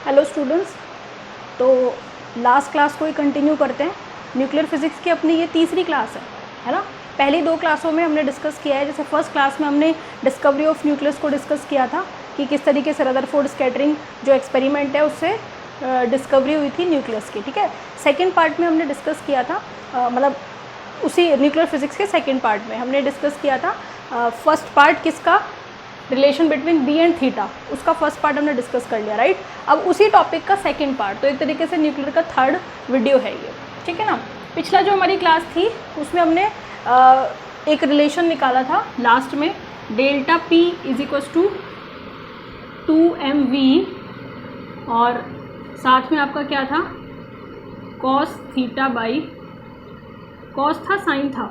Hello students, तो last class को ही continue करते हैं। न्यूक्लियर फिजिक्स की अपनी ये तीसरी क्लास है ना। पहली दो क्लासों में हमने डिस्कस किया है, जैसे फर्स्ट क्लास में हमने डिस्कवरी ऑफ न्यूक्लियस को डिस्कस किया था कि किस तरीके से रदरफोर्ड स्कैटरिंग जो एक्सपेरिमेंट है उससे डिस्कवरी हुई थी न्यूक्लियस की। ठीक है, सेकेंड पार्ट में हमने डिस्कस किया था, मतलब उसी न्यूक्लियर फिजिक्स के सेकेंड पार्ट में हमने डिस्कस किया था फर्स्ट पार्ट किसका, relation between b and theta, उसका फर्स्ट पार्ट हमने डिस्कस कर लिया, राइट। अब उसी टॉपिक का सेकंड पार्ट, तो एक तरीके से न्यूक्लियर का थर्ड वीडियो है ये, ठीक है ना। पिछला जो हमारी क्लास थी उसमें हमने एक रिलेशन निकाला था लास्ट में, delta p is equal to 2mv और साथ में आपका क्या था, कॉस थीटा बाई, कॉस था साइन था,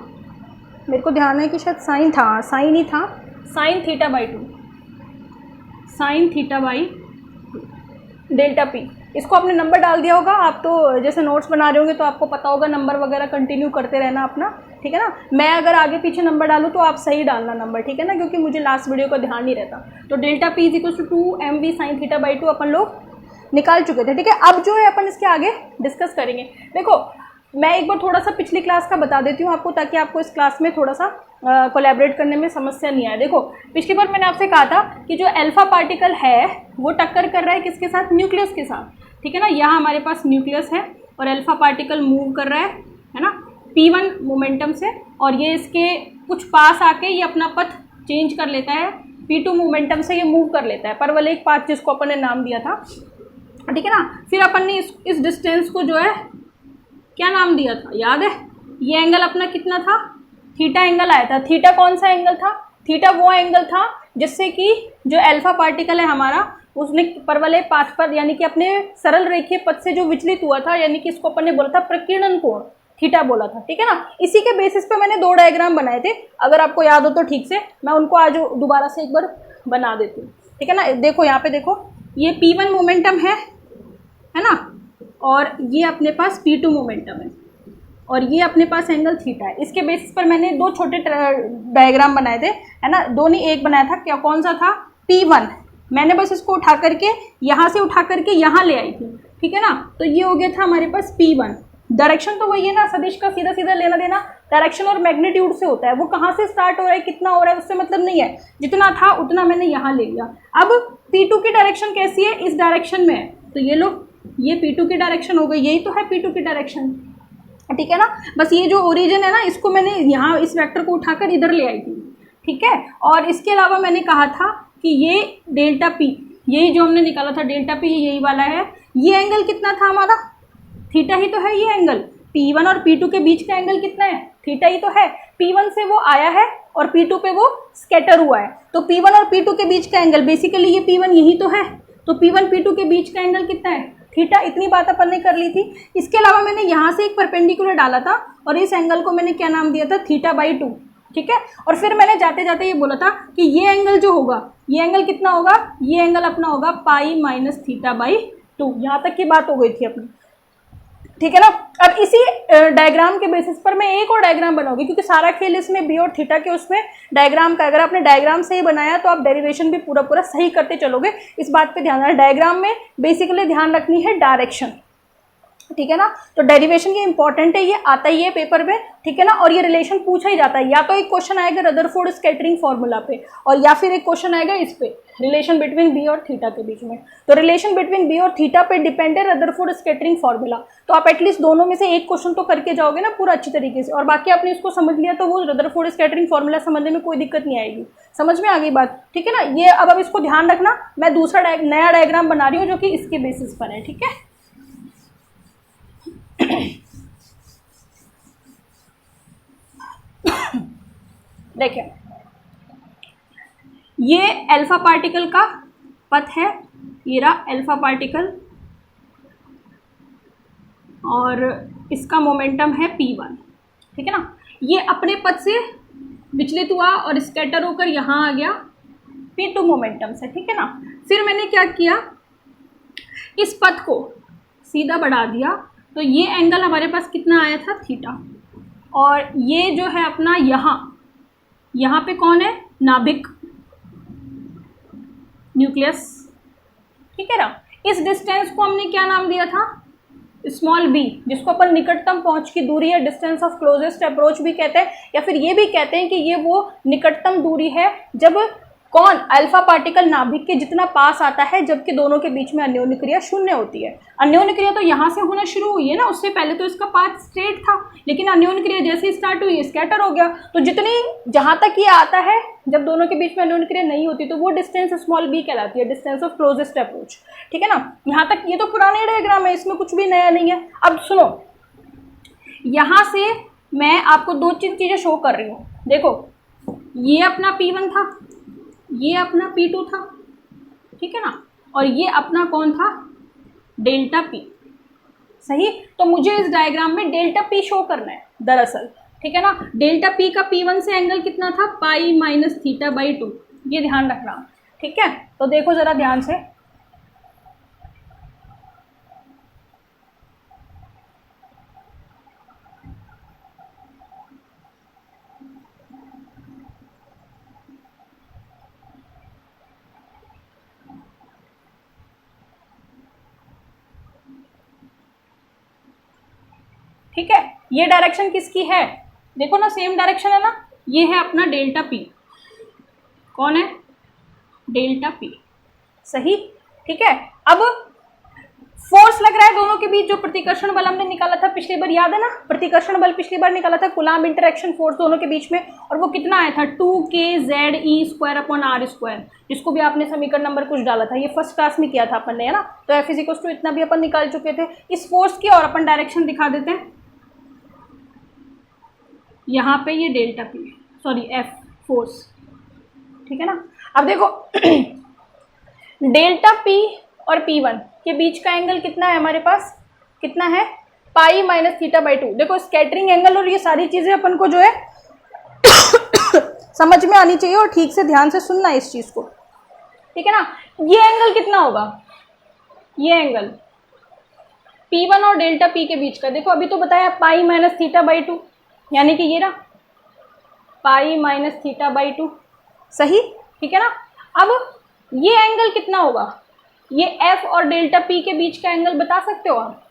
मेरे को ध्यान है कि शायद साइन था, साइन ही था, sign theta by 2, sign theta by delta P. इसको आपने नंबर डाल दिया होगा, आप तो जैसे नोट्स बना रहे होंगे तो आपको पता होगा नंबर वगैरह कंटिन्यू करते रहना अपना, ठीक है ना। मैं अगर आगे पीछे नंबर डालूँ तो आप सही डालना नंबर, ठीक है ना, क्योंकि मुझे लास्ट वीडियो का ध्यान नहीं रहता। तो delta p is equal to 2mv sine theta by 2 अपन लोग निकाल चुके थे, ठीक है। अब जो है अपन इसके आगे डिस्कस करेंगे। देखो मैं एक बार थोड़ा सा पिछली क्लास का बता देती हूँ आपको, ताकि आपको इस क्लास में थोड़ा सा कोलैबोरेट करने में समस्या नहीं आए। देखो पिछली बार मैंने आपसे कहा था कि जो अल्फा पार्टिकल है वो टक्कर कर रहा है किसके साथ, न्यूक्लियस के साथ, ठीक है ना। यहाँ हमारे पास न्यूक्लियस है और अल्फा पार्टिकल मूव कर रहा है ना, p1 मोमेंटम से, और ये इसके कुछ पास आके ये अपना पथ चेंज कर लेता है, p2 मोमेंटम से ये मूव कर लेता है, परवलयिक पाथ जिसको अपन ने नाम दिया था, ठीक है ना। फिर अपन ने इस डिस्टेंस को जो है क्या नाम दिया था, याद है। ये एंगल अपना कितना था, थीटा एंगल आया था। थीटा कौन सा एंगल था, थीटा वो एंगल था जिससे कि जो अल्फा पार्टिकल है हमारा उसने परवलय पाथ पर यानी कि अपने सरल रेखीय पथ से जो विचलित हुआ था, यानी कि इसको अपन ने बोला था प्रकीर्णन कोण, थीटा बोला था, ठीक है ना। इसी के बेसिस पे मैंने दो डायग्राम बनाए थे, अगर आपको याद हो तो ठीक से मैं उनको आज दोबारा से एक बार बना देती हूँ, ठीक है ना। देखो यहाँ पे देखो, ये p1 मोमेंटम है ना, और ये अपने पास p2 मोमेंटम है, और ये अपने पास एंगल थीटा है। इसके बेसिस पर मैंने दो छोटे डायग्राम बनाए थे, है ना, दो नहीं एक बनाया था। क्या कौन सा था, p1, मैंने बस इसको उठा करके यहाँ से उठा करके यहाँ ले आई थी, ठीक है ना। तो ये हो गया था हमारे पास p1। डायरेक्शन तो वही है ना, सदिश का सीधा सीधा लेना देना डायरेक्शन और मैग्नीट्यूड से होता है, वो कहाँ से स्टार्ट हो रहा है कितना हो रहा है उससे मतलब नहीं है, जितना था उतना मैंने यहाँ ले लिया। अब p2 की डायरेक्शन कैसी है, इस डायरेक्शन में है, तो ये लो ये p2 की डायरेक्शन हो गई, यही तो है p2 की डायरेक्शन, ठीक है ना। बस ये जो ओरिजिन है ना, इसको मैंने यहाँ इस वेक्टर को उठाकर इधर ले आई थी, ठीक है। और इसके अलावा मैंने कहा था कि ये डेल्टा पी, यही जो हमने निकाला था डेल्टा पी, यही वाला है। ये एंगल कितना था हमारा, थीटा ही तो है। ये एंगल p1 और p2 के बीच का एंगल कितना है, थीटा ही तो है। p1 से वो आया है और p2 पे वो स्कैटर हुआ है, तो p1 और p2 के बीच का एंगल बेसिकली ये p1 यही तो है, तो p1 p2 के बीच का एंगल कितना है, थीटा। इतनी बात अपन ने कर ली थी। इसके अलावा मैंने यहाँ से एक परपेंडिकुलर डाला था और इस एंगल को मैंने क्या नाम दिया था, थीटा बाई 2, ठीक है। और फिर मैंने जाते जाते ये बोला था कि ये एंगल जो होगा, ये एंगल कितना होगा, ये एंगल अपना होगा पाई माइनस थीटा बाई 2। यहाँ तक की बात हो गई थी अपनी, ठीक है ना। अब इसी डायग्राम के बेसिस पर मैं एक और डायग्राम बनाऊंगी, क्योंकि सारा खेल इसमें बी और थीटा के उसमें डायग्राम का, अगर आपने डायग्राम सही बनाया तो आप डेरिवेशन भी पूरा पूरा सही करते चलोगे। इस बात पे ध्यान रखना, डायग्राम में बेसिकली ध्यान रखनी है डायरेक्शन, ठीक है ना। तो डेरिवेशन ये इंपॉर्टेंट है, ये आता ही है पेपर में, ठीक है ना। और ये रिलेशन पूछा ही जाता है, या तो एक क्वेश्चन आएगा रदरफोर्ड स्कैटरिंग फॉर्मूला पे, और या फिर एक क्वेश्चन आएगा इस पे, रिलेशन बिटवीन बी और थीटा के बीच में। तो रिलेशन बिटवीन बी और थीटा पे डिपेंड है रदरफोर्ड स्कैटरिंग फॉर्मूला। तो आप एटलीस्ट दोनों में से एक क्वेश्चन तो करके जाओगे ना पूरा अच्छी तरीके से, और बाकी आपने इसको समझ लिया तो वो रदरफोर्ड स्कैटरिंग फॉर्मूला समझने में कोई दिक्कत नहीं आएगी। समझ में आ गई बात, ठीक है ना। ये अब इसको ध्यान रखना, मैं दूसरा नया डायग्राम बना रही हूँ जो कि इसके बेसिस पर है, ठीक है। देखिए ये अल्फा पार्टिकल का पथ है, ये रहा अल्फा पार्टिकल, और इसका मोमेंटम है p1, ठीक है ना। ये अपने पथ से विचलित हुआ और स्कैटर होकर यहाँ आ गया p2 मोमेंटम से, ठीक है ना। फिर मैंने क्या किया, इस पथ को सीधा बढ़ा दिया, तो ये एंगल हमारे पास कितना आया था, थीटा। और ये जो है अपना यहाँ पे कौन है, नाभिक, न्यूक्लियस, ठीक है ना। इस डिस्टेंस को हमने क्या नाम दिया था, स्मॉल b, जिसको अपन निकटतम पहुंच की दूरी है, डिस्टेंस ऑफ क्लोजेस्ट अप्रोच भी कहते हैं, या फिर ये भी कहते हैं कि ये वो निकटतम दूरी है जब कौन, अल्फा पार्टिकल नाभिक के जितना पास आता है, जबकि दोनों के बीच में अन्योन्य क्रिया शून्य होती है। अन्योन्य क्रिया तो यहाँ से होना शुरू हुई है ना, उससे पहले तो इसका पाथ स्ट्रेट था, लेकिन अन्योन्य क्रिया जैसे ही स्टार्ट हुई स्कैटर हो गया। तो जितनी जहाँ तक ये आता है, जब दोनों के बीच में अन्योन्य क्रिया नहीं होती, तो वो डिस्टेंस स्मॉल b कहलाती है, डिस्टेंस ऑफ क्लोजेस्ट अप्रोच। ठीक है ना, यहाँ तक ये तो पुराने डायग्राम है, इसमें कुछ भी नया नहीं है। अब सुनो, यहाँ से मैं आपको दो चीज़ें शो कर रही हूँ। देखो, ये अपना P1 था, ये अपना P2 था, ठीक है ना, और ये अपना कौन था, डेल्टा P। सही, तो मुझे इस डायग्राम में डेल्टा P शो करना है दरअसल। ठीक है ना, डेल्टा P का P1 से एंगल कितना था, पाई माइनस थीटा बाई 2, ये ध्यान रखना। ठीक है, तो देखो जरा ध्यान से, ठीक है, ये डायरेक्शन किसकी है, देखो ना, सेम डायरेक्शन है ना, ये है अपना डेल्टा P। कौन है, डेल्टा P। सही, ठीक है। अब फोर्स लग रहा है दोनों के बीच, जो प्रतिकर्षण बल हमने निकाला था पिछली बार, याद है ना, प्रतिकर्षण बल पिछली बार निकाला था, कूलाम्ब इंटरैक्शन फोर्स दोनों के बीच में, और वो कितना आया था, 2kZe²/r², जिसको भी आपने समीकरण नंबर कुछ डाला था, ये फर्स्ट क्लास में किया था अपन ने, है ना। तो F = इतना भी अपन निकाल चुके थे। इस फोर्स की और अपन डायरेक्शन दिखा देते हैं, यहाँ पे ये delta P, sorry F force, ठीक है ना। अब देखो डेल्टा P और P1 के बीच का एंगल कितना है हमारे पास, कितना है, पाई माइनस थीटा बाई 2। देखो स्कैटरिंग एंगल और ये सारी चीज़ें अपन को जो है समझ में आनी चाहिए, और ठीक से ध्यान से सुनना इस चीज़ को, ठीक है ना। ये एंगल कितना होगा, ये एंगल P1 और डेल्टा P के बीच का, देखो अभी तो बताया पाई माइनस थीटा बाई 2, यानी कि ये ना पाई माइनस थीटा बाई 2। सही, ठीक है ना। अब ये एंगल कितना होगा, ये F और डेल्टा P के बीच का एंगल बता सकते हो आप,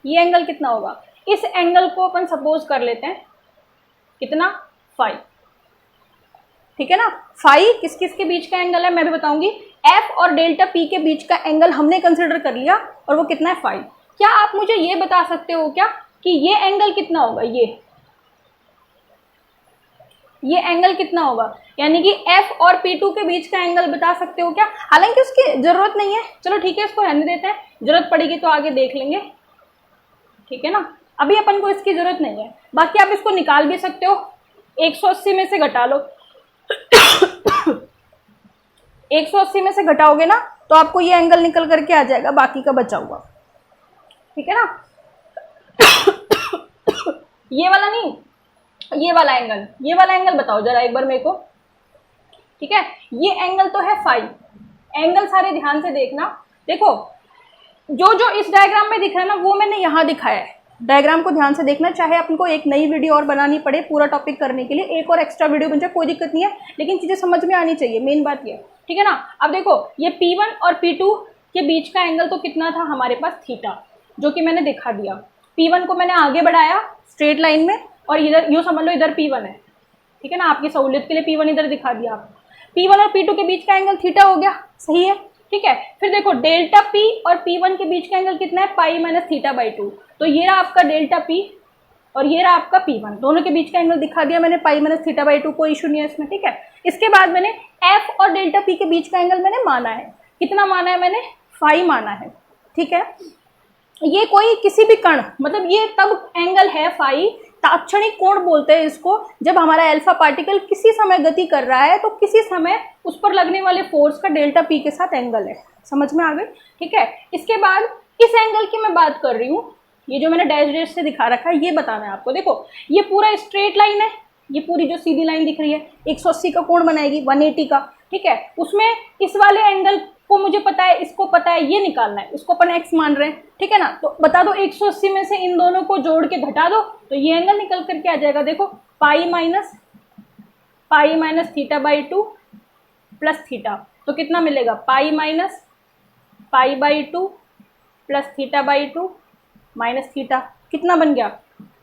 ये एंगल कितना होगा। इस एंगल को अपन सपोज कर लेते हैं कितना, फाई, ठीक है ना। फाई किस किस के बीच का एंगल है मैं भी बताऊंगी। F और डेल्टा P के बीच का एंगल हमने कंसिडर कर लिया, और वो कितना है, फाई। क्या आप मुझे ये बता सकते हो क्या कि ये एंगल कितना होगा, ये एंगल कितना होगा, यानी कि F और P2 के बीच का एंगल बता सकते हो क्या। हालांकि उसकी जरूरत नहीं है, चलो ठीक है, इसको रहने देते हैं, जरूरत पड़ेगी तो आगे देख लेंगे, ठीक है ना। अभी अपन को इसकी जरूरत नहीं है। बाकी आप इसको निकाल भी सकते हो, 180 में से घटा लो 180 में से घटाओगे ना तो आपको ये एंगल निकल करके आ जाएगा, बाकी का बचा हुआ, ठीक है ना। ये वाला नहीं, ये वाला एंगल, ये वाला एंगल बताओ जरा एक बार मेरे को, ठीक है। ये एंगल तो है फाई, एंगल सारे ध्यान से देखना। देखो जो जो इस डायग्राम में दिख रहा है ना, वो मैंने यहाँ दिखाया है, डायग्राम को ध्यान से देखना। चाहे अपन को एक नई वीडियो और बनानी पड़े पूरा टॉपिक करने के लिए, एक और एक्स्ट्रा वीडियो बन जाए, कोई दिक्कत नहीं है, लेकिन चीज़ें समझ में आनी चाहिए, मेन बात ये, ठीक है ना। अब देखो ये P1 और P2 के बीच का एंगल तो कितना था हमारे पास, थीटा, जो कि मैंने दिखा दिया। P1 को मैंने आगे बढ़ाया स्ट्रेट लाइन में, और इधर यूँ समझ लो इधर P1 है, ठीक है ना, आपकी सहूलियत के लिए P1 इधर दिखा दिया आपको। P1 और P2 के बीच का एंगल थीटा हो गया, सही है, ठीक है। फिर देखो डेल्टा P और P1 के बीच का एंगल कितना है, पाई माइनस थीटा बाई 2। तो ये रहा आपका डेल्टा P और ये रहा आपका P1, दोनों के बीच का एंगल दिखा दिया मैंने, पाई माइनस थीटा बाई 2, कोई इशू नहीं है इसमें, ठीक है। इसके बाद मैंने F और डेल्टा P के बीच का एंगल मैंने माना है, कितना माना है मैंने, फाई माना है, ठीक है। ये कोई किसी भी कण, मतलब ये तब एंगल है फाई, ताक्षणिक कोण बोलते हैं इसको, जब हमारा अल्फा पार्टिकल किसी समय गति कर रहा है तो किसी समय उस पर लगने वाले फोर्स का डेल्टा P के साथ एंगल है, समझ में आ गई, ठीक है। इसके बाद इस एंगल की मैं बात कर रही हूँ, ये जो मैंने डैश डैश से दिखा रखा है ये बताना है आपको। देखो ये पूरा स्ट्रेट लाइन है, ये पूरी जो सीधी लाइन दिख रही है 180 का कोण बनाएगी, 180 का, ठीक है। उसमें इस वाले एंगल को मुझे पता है, इसको पता है, ये निकालना है, इसको अपन x मान रहे हैं, ठीक है ना। तो बता दो 180 में से इन दोनों को जोड़ के घटा दो तो ये एंगल निकल करके आ जाएगा। देखो पाई minus theta by 2 plus theta, तो कितना मिलेगा, pi by 2 plus theta by 2 minus theta, कितना बन गया,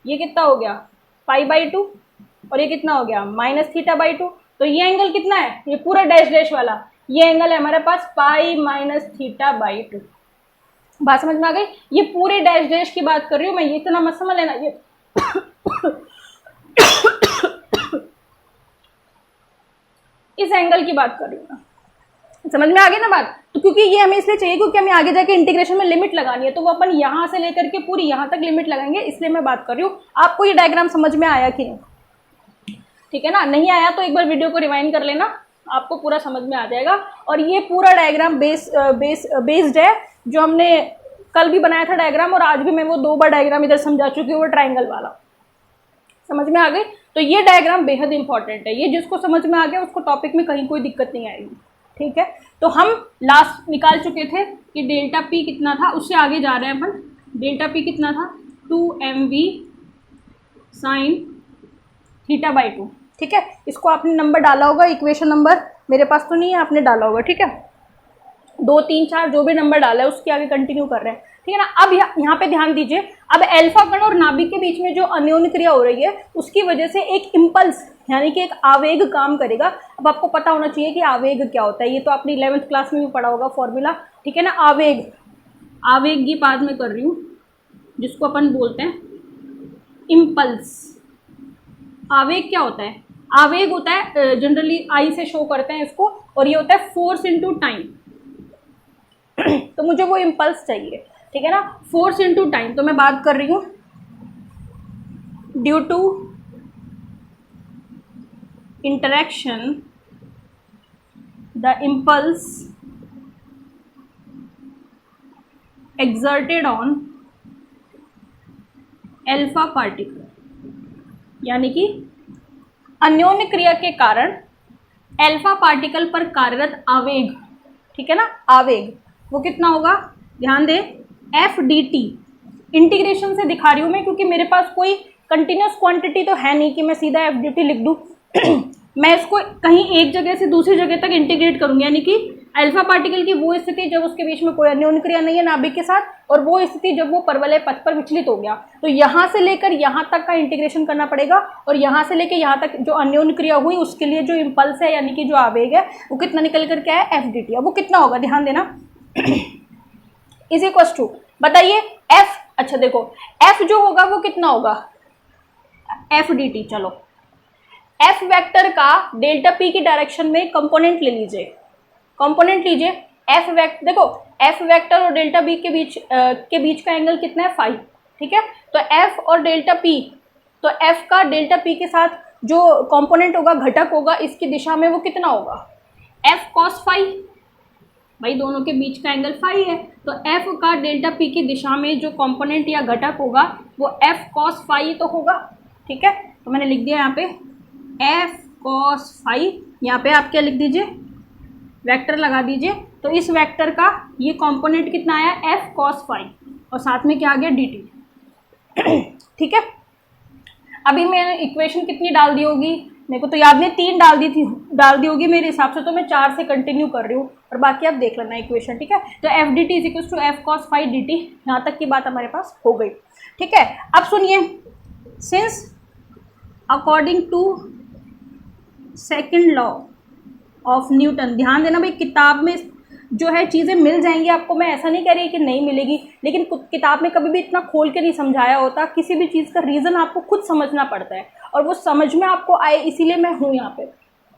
ये कितना हो गया पाई बाई 2, और ये कितना हो गया माइनस थीटा बाई 2। तो ये एंगल कितना है, ये पूरा डैश डैश वाला, ये एंगल है हमारे पास पाई माइनस थीटा बाई 2। बात समझ में आ गई। ये पूरे डैश डैश की बात कर रही हूँ मैं, ये इतना मत समझ लेना, ये इस एंगल की बात कर रही हूँ मैं, समझ में आ गई ना बात। तो क्योंकि ये हमें इसलिए चाहिए क्योंकि हमें आगे जाके इंटीग्रेशन में लिमिट लगानी है, तो वो अपन यहाँ से लेकर के पूरी यहाँ तक लिमिट लगाएंगे, इसलिए मैं बात कर रही हूँ। आपको ये डायग्राम समझ में आया कि नहीं, ठीक है ना, नहीं आया तो एक बार वीडियो को रिवाइंड कर लेना, आपको पूरा समझ में आ जाएगा। और ये पूरा डायग्राम बेस्ड है जो हमने कल भी बनाया था डायग्राम, और आज भी मैं वो 2 बार डायग्राम इधर समझा चुकी हूँ, वो ट्राइंगल वाला, समझ में आ गई। तो ये डायग्राम बेहद इंपॉर्टेंट है, ये जिसको समझ में आ गया उसको टॉपिक में कहीं कोई दिक्कत नहीं आएगी, ठीक है। तो हम लास्ट निकाल चुके थे कि डेल्टा पी कितना था, उससे आगे जा रहे हैं अपन। डेल्टा पी कितना था 2mv साइन थीटा बाई 2, ठीक है। इसको आपने नंबर डाला होगा, इक्वेशन नंबर मेरे पास तो नहीं है, आपने डाला होगा, ठीक है। 2 3 4 जो भी नंबर डाला है उसके आगे कंटिन्यू कर रहे हैं, ठीक है ना। अब यहाँ पे ध्यान दीजिए, अब अल्फा कण और नाभिक के बीच में जो अन्योन्य क्रिया हो रही है उसकी वजह से एक इम्पल्स यानी कि एक आवेग काम करेगा। अब आपको पता होना चाहिए कि आवेग क्या होता है, ये तो आपने 11th क्लास में भी पढ़ा होगा फॉर्मूला, ठीक है ना। आवेग, आवेग की बात मैं कर रही हूँ, जिसको अपन बोलते हैं इम्पल्स। आवेग क्या होता है, आवेग होता है जनरली आई से शो करते हैं इसको, और ये होता है फोर्स इनटू टाइम। तो मुझे वो इम्पल्स चाहिए, ठीक है ना, फोर्स इनटू टाइम। तो मैं बात कर रही हूँ due to interaction the impulse exerted on alpha particle, यानी कि अन्योन्य क्रिया के कारण अल्फा पार्टिकल पर कार्यरत आवेग, ठीक है ना, आवेग वो कितना होगा, ध्यान दे, एफ डी टी। इंटीग्रेशन से दिखा रही हूँ मैं क्योंकि मेरे पास कोई कंटिन्यूस क्वांटिटी तो है नहीं कि मैं सीधा एफ डी टी लिख दूँ। मैं इसको कहीं एक जगह से दूसरी जगह तक इंटीग्रेट करूँगी, यानी कि अल्फा पार्टिकल की वो स्थिति जब उसके बीच में कोई अन्योन्य क्रिया नहीं है नाभिक के साथ, और वो स्थिति जब वो परवलय पथ पर विचलित हो गया, तो यहाँ से लेकर यहाँ तक का इंटीग्रेशन करना पड़ेगा, और यहाँ से लेकर यहाँ तक जो अन्योन्य क्रिया हुई उसके लिए जो इम्पल्स है यानी कि जो आवेग है वो कितना निकल कर क्या है, एफ डी टी। अब वो कितना होगा, ध्यान देना, इज इक्वल्स टू, बताइए एफ, अच्छा देखो एफ जो होगा वो कितना होगा, एफ डी टी। चलो एफ वेक्टर का डेल्टा पी की डायरेक्शन में कंपोनेंट ले लीजिए, कंपोनेंट लीजिए एफ वेक्टर, देखो एफ वेक्टर और डेल्टा बी के बीच का एंगल कितना है, फाई, ठीक है। तो एफ और डेल्टा पी, तो एफ का डेल्टा पी के साथ जो कंपोनेंट होगा, घटक होगा, इसकी दिशा में वो कितना होगा, एफ कॉस फाई, भाई दोनों के बीच का एंगल फाई है, तो एफ का डेल्टा पी की दिशा में जो कंपोनेंट या घटक होगा वो एफ कॉस फाई तो होगा, ठीक है। तो मैंने लिख दिया यहाँ पे एफ कॉस फाई, यहाँ पे आप क्या लिख दीजिए, वेक्टर लगा दीजिए। तो इस वेक्टर का ये कंपोनेंट कितना आया, एफ कॉस फाई, और साथ में क्या आ गया, डी टी, ठीक है। अभी मैंने इक्वेशन कितनी डाल दी होगी, मेरे को तो याद नहीं, 3 डाल दी होगी मेरे हिसाब से, तो मैं 4 से कंटिन्यू कर रही हूँ, और बाकी आप देख लेना इक्वेशन, ठीक है। तो F d t is equal to F cos phi d t, यहाँ तक की बात हमारे पास हो गई, ठीक है। अब सुनिए, since according to second law of Newton, ध्यान देना भाई, किताब में जो है चीज़ें मिल जाएंगी आपको, मैं ऐसा नहीं कह रही कि नहीं मिलेगी, लेकिन किताब में कभी भी इतना खोल के नहीं समझाया होता, किसी भी चीज़ का रीज़न आपको खुद समझना पड़ता है, और वो समझ में आपको आए, इसीलिए मैं हूँ यहाँ पे,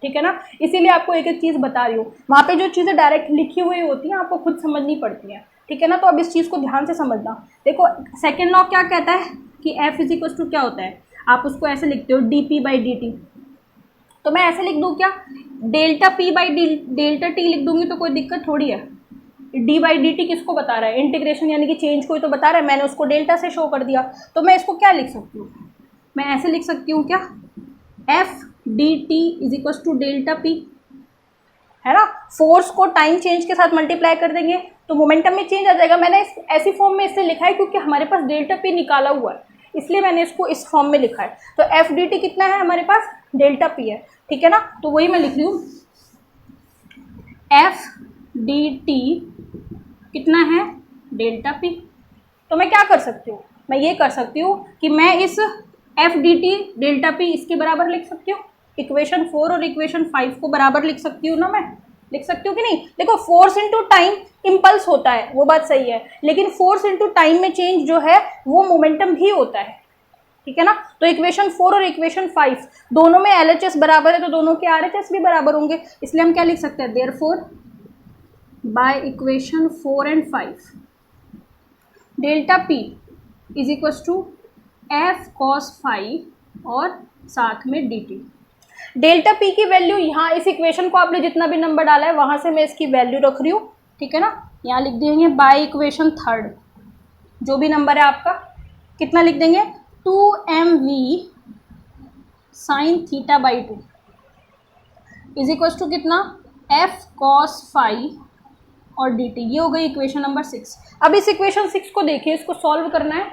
ठीक है ना, इसीलिए आपको एक एक चीज़ बता रही हूँ। वहाँ पे जो चीज़ें डायरेक्ट लिखी हुई होती हैं आपको खुद समझनी पड़ती हैं, ठीक है ना। तो अब इस चीज़ को ध्यान से समझना। देखो सेकेंड लॉ क्या कहता है कि एफ इज इक्वल टू क्या होता है, आप उसको ऐसे लिखते हो D P by D T, तो मैं ऐसे लिख दूँ क्या, delta P by delta T लिख दूंगी तो कोई दिक्कत थोड़ी है। डी बाई डी टी किसको बता रहा है, इंटीग्रेशन यानी कि चेंज को ही तो बता रहा है, मैंने उसको डेल्टा से शो कर दिया, तो मैं इसको क्या लिख सकती हूँ, मैं ऐसे लिख सकती हूँ क्या, F d t is equal to delta p, है ना। फोर्स को टाइम चेंज के साथ मल्टीप्लाई कर देंगे तो मोमेंटम में चेंज आ जाएगा। मैंने ऐसी फॉर्म में इससे लिखा है क्योंकि हमारे पास डेल्टा पी निकाला हुआ है, इसलिए मैंने इसको इस फॉर्म में लिखा है। तो एफ डी टी कितना है हमारे पास, डेल्टा पी है, ठीक है ना। तो वही मैं लिख रही हूँ, एफ डी टी कितना है, डेल्टा पी। तो मैं क्या कर सकती हूँ, मैं ये कर सकती हूँ कि मैं इस F d t delta P इसके बराबर लिख सकती हूँ, इक्वेशन 4 और इक्वेशन 5 को बराबर लिख सकती हूँ ना, मैं लिख सकती हूँ कि नहीं। देखो फोर्स इनटू टाइम इम्पल्स होता है, वो बात सही है, लेकिन फोर्स इनटू टाइम में चेंज जो है वो मोमेंटम भी होता है, ठीक है ना। तो इक्वेशन 4 और इक्वेशन 5 दोनों में LHS बराबर है, तो दोनों के RHS भी बराबर होंगे, इसलिए हम क्या लिख सकते हैं, therefore by equation 4 and 5 delta p is equal to F cos phi और साथ में डी टी। डेल्टा पी की वैल्यू यहाँ इस इक्वेशन को आपने जितना भी नंबर डाला है वहाँ से मैं इसकी वैल्यू रख रही हूँ, ठीक है ना। यहाँ लिख देंगे बाय इक्वेशन 3 जो भी नंबर है आपका, कितना लिख देंगे 2mv sine theta by 2 is equal to कितना एफ कॉस फाइव और डी टी। ये हो गई इक्वेशन नंबर 6। अब इस इक्वेशन 6 को देखिए, इसको सॉल्व करना है,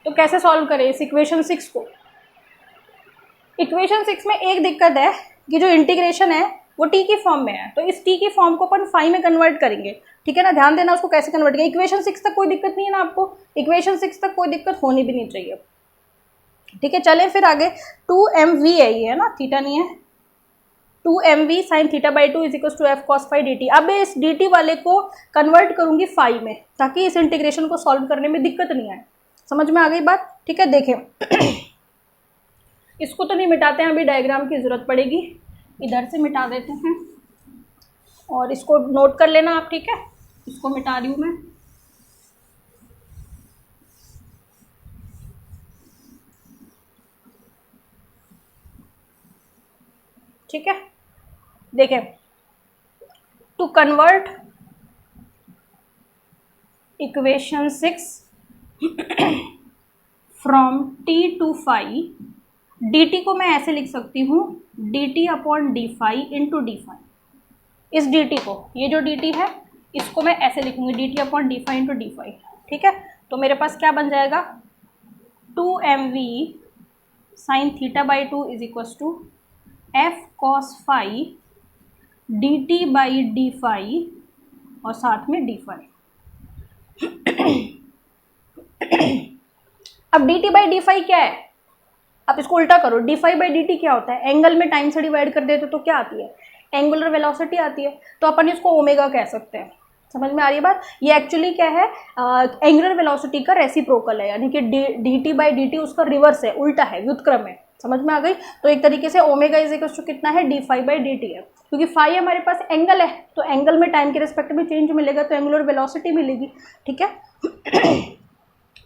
तो कैसे सॉल्व करें इस इक्वेशन 6 को। इक्वेशन 6 में एक दिक्कत है कि जो इंटीग्रेशन है वो टी की फॉर्म में है, तो इस टी की फॉर्म को अपन फाई में कन्वर्ट करेंगे, ठीक है ना। ध्यान देना उसको कैसे कन्वर्ट करें। इक्वेशन 6 तक कोई दिक्कत नहीं है ना आपको, इक्वेशन 6 तक कोई दिक्कत होनी भी नहीं चाहिए, ठीक है। चलें फिर आगे, 2mv है ये ना, थीटा नहीं है, 2mv sine theta by 2 is equal to F cos phi d t. अब इस डी टी वाले को कन्वर्ट करूंगी फाई में, ताकि इस इंटीग्रेशन को सॉल्व करने में दिक्कत नहीं आए। समझ में आ गई बात, ठीक है। देखें इसको तो नहीं मिटाते हैं, अभी डायग्राम की ज़रूरत पड़ेगी, इधर से मिटा देते हैं और इसको नोट कर लेना आप, ठीक है। इसको मिटा रही हूँ मैं, ठीक है। देखें, to convert equation 6 from t to phi, d t को मैं ऐसे लिख सकती हूँ d t upon d phi into d phi. इस डी टी को, ये जो डी टी है इसको मैं ऐसे लिखूँगी d t upon d phi into d phi, ठीक है। तो मेरे पास क्या बन जाएगा 2mv sine theta by 2 is equal to F cos phi d T by D phi और साथ में डी फाई। अब d T by D phi क्या है, अब इसको उल्टा करो, d phi by D t क्या होता है, एंगल में टाइम से डिवाइड कर देते तो क्या आती है, एंगुलर वेलोसिटी आती है, तो अपन इसको ओमेगा कह सकते हैं। समझ में आ रही है बात। ये एक्चुअली क्या है, एंगुलर वेलोसिटी का रेसिप्रोकल है, यानी कि d T by D T उसका रिवर्स है, उल्टा है, व्युत्क्रम है। समझ में आ गई। तो एक तरीके से ओमेगा इज इक्वल टू कितना है d phi by D t है, क्योंकि फाई हमारे पास एंगल है, तो एंगल में टाइम के रिस्पेक्ट में चेंज मिलेगा तो एंगुलर वेलोसिटी मिलेगी, ठीक है।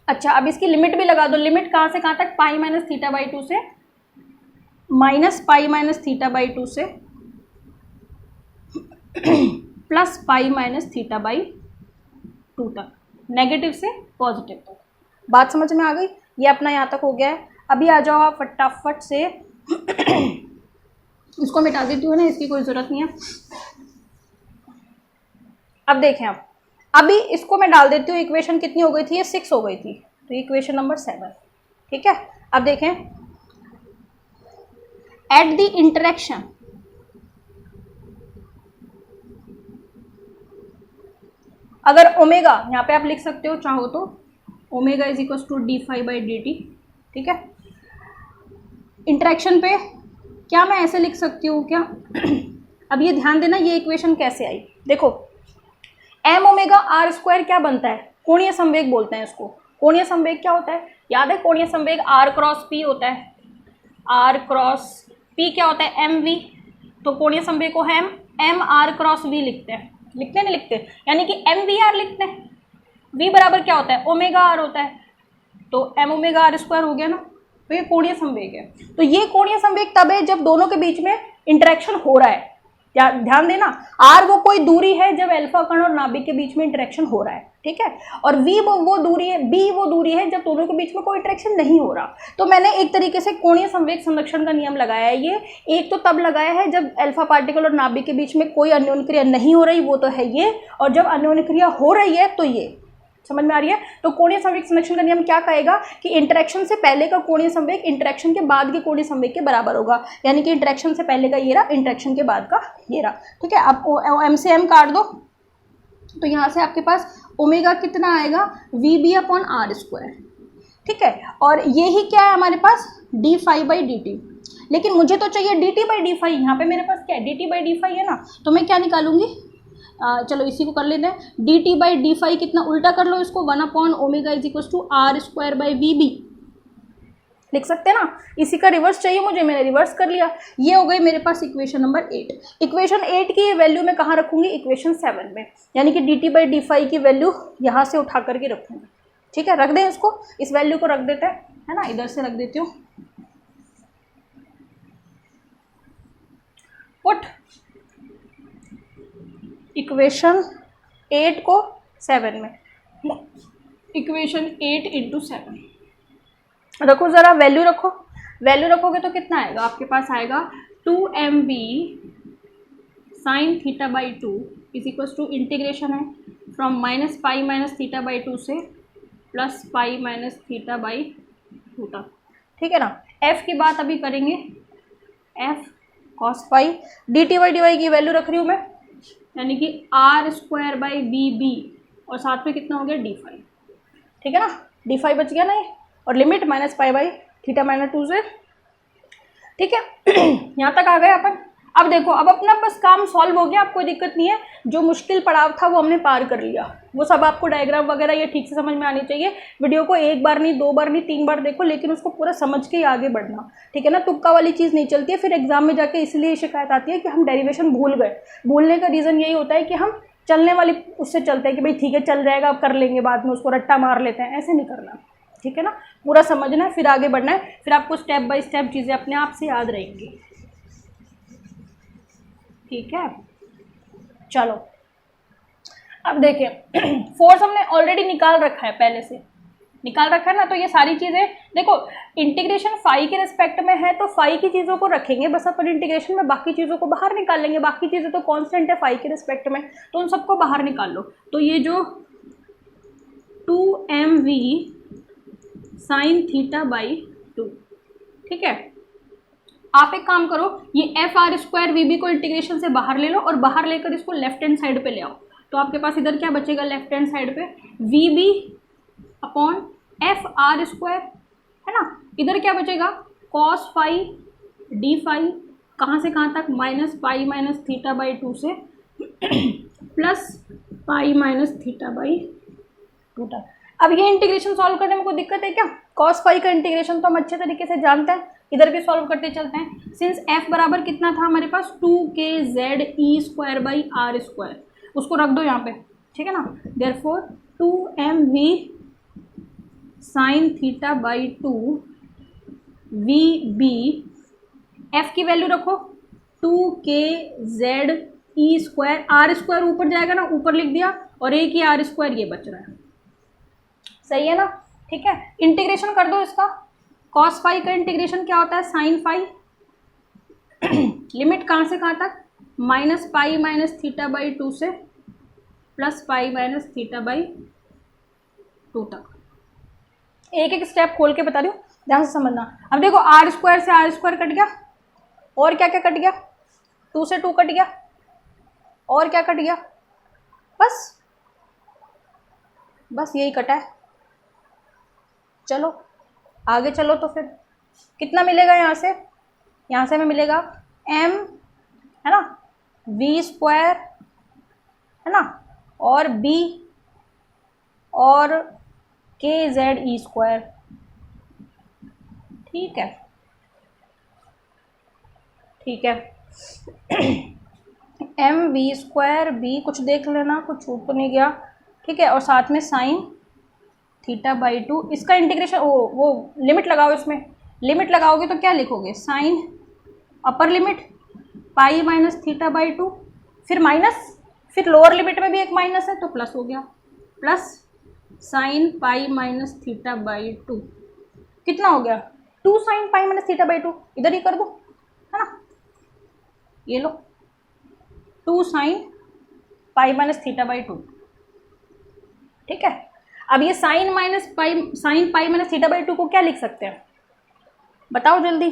अच्छा, अब इसकी लिमिट भी लगा दो। लिमिट कहाँ से कहाँ तक, पाई माइनस थीटा बाई 2 से minus pi minus theta by 2 से plus pi minus theta by 2 तक, नेगेटिव से पॉजिटिव तक। बात समझ में आ गई। ये अपना यहाँ तक हो गया है। अभी आ जाओ आप फटाफट से इसको मिटा देती हूँ ना, इसकी कोई ज़रूरत नहीं है। अब देखें, आप अभी इसको मैं डाल देती हूँ, इक्वेशन कितनी हो गई थी, ये 6 हो गई थी, तो इक्वेशन नंबर 7, ठीक है। अब देखें, एट द इंटरेक्शन अगर ओमेगा, यहाँ पे आप लिख सकते हो चाहो तो omega is equal to d phi by D t, ठीक है। इंटरेक्शन पे क्या मैं ऐसे लिख सकती हूँ क्या अब ये ध्यान देना, ये इक्वेशन कैसे आई। देखो, एम ओमेगा आर स्क्वायर क्या बनता है, कोणीय संवेग बोलते हैं इसको। कोणीय संवेग क्या होता है, याद है, कोणीय संवेग आर क्रॉस पी होता है। आर क्रॉस पी क्या होता है, एम वी। तो कोणीय संवेग को हम एम आर क्रॉस वी लिखते हैं, लिखते नहीं लिखते, यानी कि एम वी आर लिखते हैं। वी बराबर क्या होता है, ओमेगा आर होता है, तो एम ओमेगा आर स्क्वायर हो गया ना। तो ये कोणीय संवेग है। तो ये कोणीय संवेग तब है जब दोनों के बीच में इंटरेक्शन हो रहा है। ध्यान देना, आर वो कोई दूरी है जब अल्फा कण और नाभिक के बीच में इंटरेक्शन हो रहा है, ठीक है। और वी वो दूरी है, बी वो दूरी है जब दोनों के बीच में कोई इंटरेक्शन नहीं हो रहा। तो मैंने एक तरीके से कोणीय संवेग संरक्षण का नियम लगाया है। ये एक तो तब लगाया है जब अल्फा पार्टिकल और नाभिक के बीच में कोई अन्योन्य क्रिया नहीं हो रही, वो तो है ये, और जब अन्योन्य क्रिया हो रही है तो ये, समझ में आ रही है। तो कोणीय संवेग संरक्षण का नियम क्या कहेगा कि इंटरेक्शन से पहले का कोणीय संवेग इंटरेक्शन के बाद के कोणीय संवेग के बराबर होगा, यानी कि इंटरेक्शन से पहले का ये रहा, इंटरेक्शन के बाद का ये रहा। ठीक है, अब एम से एम काट दो, तो यहाँ से आपके पास ओमेगा कितना आएगा, V B upon R square. ठीक है, और ये ही क्या है हमारे पास, D phi by D T. लेकिन मुझे तो चाहिए D T by D phi, यहाँ पे मेरे पास क्या है, D T by D phi है ना, तो मैं क्या निकालूंगी, चलो इसी को कर लेते हैं, d T by D phi कितना, उल्टा कर लो इसको, 1 upon omega is equal to r square by v b, लिख सकते हैं ना। इसी का रिवर्स चाहिए मुझे, मैंने रिवर्स कर लिया। ये हो गई मेरे पास इक्वेशन नंबर 8। इक्वेशन 8 की वैल्यू मैं कहाँ रखूंगी, इक्वेशन 7 में, यानी कि d T by D phi की वैल्यू यहाँ से उठा करके रखूंगी। ठीक है, रख दें इसको, इस वैल्यू को रख देते हैं, है ना, इधर से रख देती हूँ, पुट इक्वेशन 8 को 7 में, इक्वेशन 8 इंटू 7 रखो, ज़रा वैल्यू रखो, वैल्यू रखोगे तो कितना आएगा आपके पास, आएगा 2mv sine theta by 2 is equal to integration है from minus pi minus theta by 2 से plus pi minus theta by 2 तक। ठीक है ना, f की बात अभी करेंगे, f cos phi, d T by d phi की वैल्यू रख रही हूँ मैं, यानी कि r square by b b, और साथ में कितना हो गया, डी फाई। ठीक है ना, डी फाई बच गया ना ये, और limit minus pi by theta minus 2 से। ठीक है, यहाँ तक आ गए अपन। अब देखो, अब अपना बस काम सॉल्व हो गया, आपको दिक्कत नहीं है, जो मुश्किल पड़ाव था वो हमने पार कर लिया। वो सब आपको डायग्राम वगैरह ये ठीक से समझ में आनी चाहिए। वीडियो को 1 बार नहीं, 2 बार नहीं, 3 बार देखो, लेकिन उसको पूरा समझ के ही आगे बढ़ना। ठीक है ना, तुक्का वाली चीज़ नहीं चलती है, फिर एग्जाम में जाके इसलिए शिकायत आती है कि हम डेरिवेशन भूल गए। भूलने का रीज़न यही होता है कि हम चलने वाली उससे चलते हैं कि भाई ठीक है चल जाएगा, अब कर लेंगे, बाद में उसको रट्टा मार लेते हैं, ऐसे नहीं करना। ठीक है ना, पूरा समझना है, फिर आगे बढ़ना है, फिर आपको स्टेप बाय स्टेप चीज़ें अपने आप से याद रहेंगी। ठीक है, चलो अब देखें, फोर्स हमने ऑलरेडी निकाल रखा है, पहले से निकाल रखा है ना, तो ये सारी चीज़ें देखो, इंटीग्रेशन फाई के रिस्पेक्ट में है तो फाई की चीज़ों को रखेंगे, बस अपन इंटीग्रेशन में बाकी चीज़ों को बाहर निकाल लेंगे। बाकी चीज़ें तो कांस्टेंट है फाई के रिस्पेक्ट में, तो उन सबको बाहर निकाल लो। तो ये जो 2mv साइन थीटा बाई 2, ठीक है, आप एक काम करो, ये F r square v b को इंटीग्रेशन से बाहर ले लो, और बाहर लेकर इसको लेफ्ट हैंड साइड पे ले आओ, तो आपके पास इधर क्या बचेगा, लेफ्ट हैंड साइड पे v B upon F r square, है ना। इधर क्या बचेगा, कॉस फाई डी फाई, कहाँ से कहाँ तक, minus pi minus theta by 2 से plus pi minus theta by 2 तक। अब ये इंटीग्रेशन सॉल्व करने में कोई दिक्कत है क्या, कॉस फाई का इंटीग्रेशन तो हम अच्छे तरीके से जानते हैं, इधर भी सॉल्व करते चलते हैं। सिंस f बराबर कितना था हमारे पास, 2kze square by r square, उसको रख दो यहाँ पे, ठीक है ना। Therefore 2mv sine theta by 2 v b, F की वैल्यू रखो 2kze स्क्वायर, आर स्क्वायर ऊपर जाएगा ना, ऊपर लिख दिया, और एक ही आर स्क्वायर ये बच रहा है, सही है ना। ठीक है, इंटीग्रेशन कर दो इसका, कॉस फाई का इंटीग्रेशन क्या होता है, साइन फाई, लिमिट कहाँ से कहाँ तक, minus pi minus theta by 2 से plus pi minus theta by 2 तक। एक एक स्टेप खोल के बता रही हूँ, ध्यान से समझना। अब देखो, आर स्क्वायर से आर स्क्वायर कट गया, और क्या क्या कट गया, 2 से 2 कट गया, और क्या कट गया, बस यही कटा है। चलो आगे चलो, तो फिर कितना मिलेगा यहाँ से हमें मिलेगा m, है ना, v स्क्वायर, है ना, और b और kze स्क्वायर, ठीक है, ठीक है। m v स्क्वायर b, कुछ देख लेना, कुछ छूट तो नहीं गया, ठीक है, और साथ में साइन थीटा बाई 2, इसका इंटीग्रेशन, वो लिमिट लगाओ, इसमें लिमिट लगाओगे तो क्या लिखोगे, sine upper limit pi minus theta by 2, फिर माइनस, फिर लोअर लिमिट में भी एक माइनस है तो प्लस हो गया, plus sine pi minus theta by 2, कितना हो गया, 2 sine pi minus theta by 2, इधर ही कर दो, है ना, ये लो 2 sine pi minus theta by 2, ठीक है। अब ये sine pi minus theta by 2 को क्या लिख सकते हैं, बताओ जल्दी,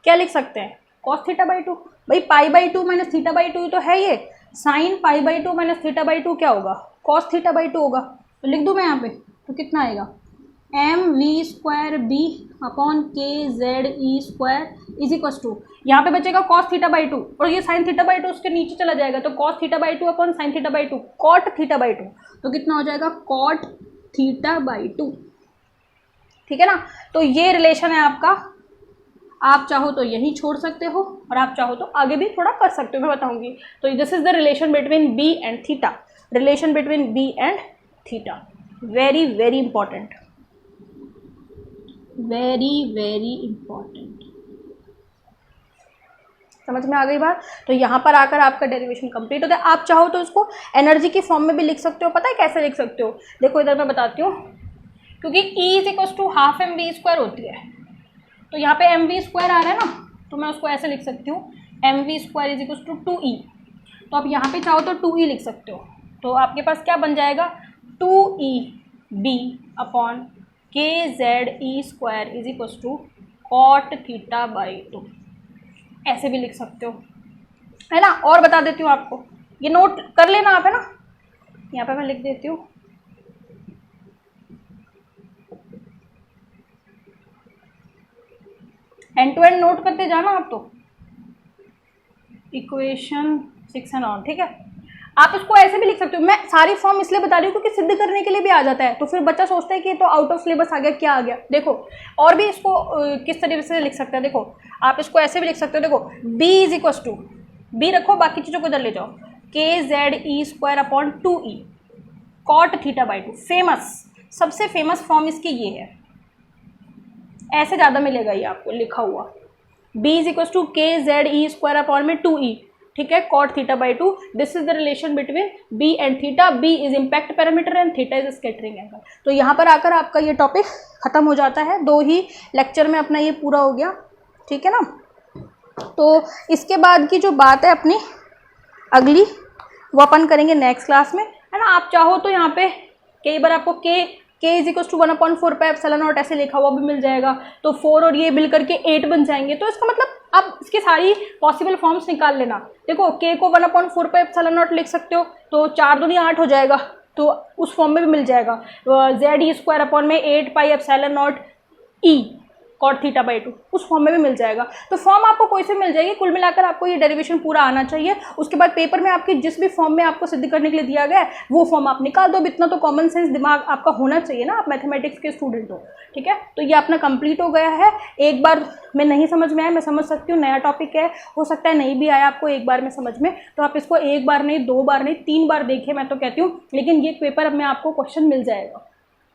क्या लिख सकते हैं, कॉस थीटा बाई 2। भाई pi by 2 minus theta by 2 तो है ये, sine pi by 2 minus theta by 2 क्या होगा, कॉस थीटा बाई 2 होगा। तो लिख दूं मैं यहाँ पे, तो कितना आएगा, M we square B upon के Z E square is equal to, यहाँ पे बचेगा कॉस थीटा बाई 2 और ये साइन थीटा बाई 2 उसके नीचे चला जाएगा, तो cos theta by 2 upon sine theta by 2, cot theta by 2, तो कितना हो जाएगा, कॉट थीटा बाई 2, ठीक है ना। तो ये रिलेशन है आपका, आप चाहो तो यही छोड़ सकते हो और आप चाहो तो आगे भी थोड़ा कर सकते हो, मैं बताऊंगी। तो this is the relation between b and theta, relation between b and theta, very very important, very very important, समझ में आ गई बात। तो यहाँ पर आकर आपका डेरिवेशन कंप्लीट होता है। आप चाहो तो इसको एनर्जी की फॉर्म में भी लिख सकते हो, पता है कैसे लिख सकते हो, देखो इधर मैं बताती हूँ, क्योंकि E is equal to half m we square होती है, तो यहाँ पे एम वी स्क्वायर आ रहा है ना, तो मैं उसको ऐसे लिख सकती हूँ, m we square is equal to 2E। तो आप यहाँ पे चाहो तो 2E लिख सकते हो, तो आपके पास क्या बन जाएगा, 2E B अपॉन के Z E square is equal to cot theta by 2, ऐसे भी लिख सकते हो, है ना। और बता देती हूँ आपको, ये नोट कर लेना आप, है ना, यहाँ पे मैं लिख देती हूँ, एंड टू एंड नोट करते जाना आप, तो इक्वेशन 6 एंड ऑन, ठीक है। आप इसको ऐसे भी लिख सकते हो, मैं सारी फॉर्म इसलिए बता रही हूँ क्योंकि सिद्ध करने के लिए भी आ जाता है, तो फिर बच्चा सोचता है कि तो आउट ऑफ सिलेबस आ गया, क्या आ गया। देखो और भी इसको किस तरीके से लिख सकते हैं, देखो आप इसको ऐसे भी लिख सकते हो, देखो b is equal to, b रखो बाकी चीज़ों को इधर ले जाओ, k Z E square upon 2E cot theta by 2, famous, सबसे फेमस फॉर्म इसकी ये है, ऐसे ज़्यादा मिलेगा ये आपको लिखा हुआ, b is equal to k Z E square upon में 2E, ठीक है, cot theta by 2, this is the relation between b and theta, b is impact parameter and theta is scattering angle. तो यहाँ पर आकर आपका ये टॉपिक खत्म हो जाता है, 2 ही लेक्चर में अपना ये पूरा हो गया, ठीक है ना। तो इसके बाद की जो बात है अपनी अगली, वो अपन करेंगे नेक्स्ट क्लास में, है ना। आप चाहो तो यहाँ पे कई बार आपको k is equal to 1/4 pi epsilon naught ऐसे लिखा हुआ भी मिल जाएगा, तो 4 और ये मिल करके 8 बन जाएंगे, तो इसका मतलब आप इसकी सारी पॉसिबल फॉर्म्स निकाल लेना। देखो के को 1/4 पाई एप्सिलॉन नॉट लिख सकते हो, तो 4 दूनी 8 हो जाएगा, तो उस फॉर्म में भी मिल जाएगा, जेड ई स्क्वायर अपॉन में 8 pi epsilon naught e cot theta by 2, उस फॉर्म में भी मिल जाएगा। तो फॉर्म आपको कोई से मिल जाएगी, कुल मिलाकर आपको ये डेरिवेशन पूरा आना चाहिए। उसके बाद पेपर में आपकी जिस भी फॉर्म में आपको सिद्ध करने के लिए दिया गया है वो फॉर्म आप निकाल दो। अब इतना तो कॉमन सेंस दिमाग आपका होना चाहिए ना, आप मैथमेटिक्स के स्टूडेंट हो, ठीक है। तो ये अपना कंप्लीट हो गया है। एक बार में नहीं समझ में आया, मैं समझ सकती हूँ, नया टॉपिक है, हो सकता है नहीं भी आया आपको एक बार में समझ में, तो आप इसको एक बार नहीं, 2 बार नहीं, 3 बार देखिए, मैं तो कहती हूँ, लेकिन ये पेपर में आपको क्वेश्चन मिल जाएगा,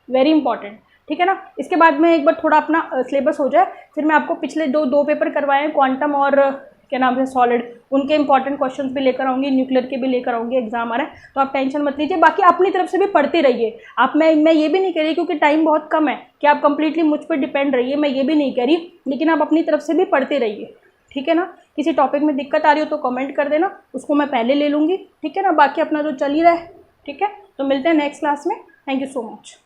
वेरी इंपॉर्टेंट, ठीक है ना। इसके बाद में एक बार थोड़ा अपना सिलेबस हो जाए, फिर मैं आपको पिछले दो पेपर करवाए हैं, क्वांटम और क्या नाम है सॉलिड, उनके इंपॉर्टेंट क्वेश्चंस भी लेकर आऊँगी, न्यूक्लियर के भी लेकर आऊँगी, एग्जाम आ रहा है, तो आप टेंशन मत लीजिए। बाकी अपनी तरफ से भी पढ़ते रहिए आप, मैं ये भी नहीं कह रही क्योंकि टाइम बहुत कम है कि आप कंप्लीटली मुझ पर डिपेंड रहिए, मैं ये भी नहीं कह रही, लेकिन आप अपनी तरफ से भी पढ़ते रहिए, ठीक है ना। किसी टॉपिक में दिक्कत आ रही हो तो कमेंट कर देना, उसको मैं पहले ले लूँगी, ठीक है ना। बाकी अपना जो चल ही रहा है, ठीक है। तो मिलते हैं नेक्स्ट क्लास में, थैंक यू सो मच।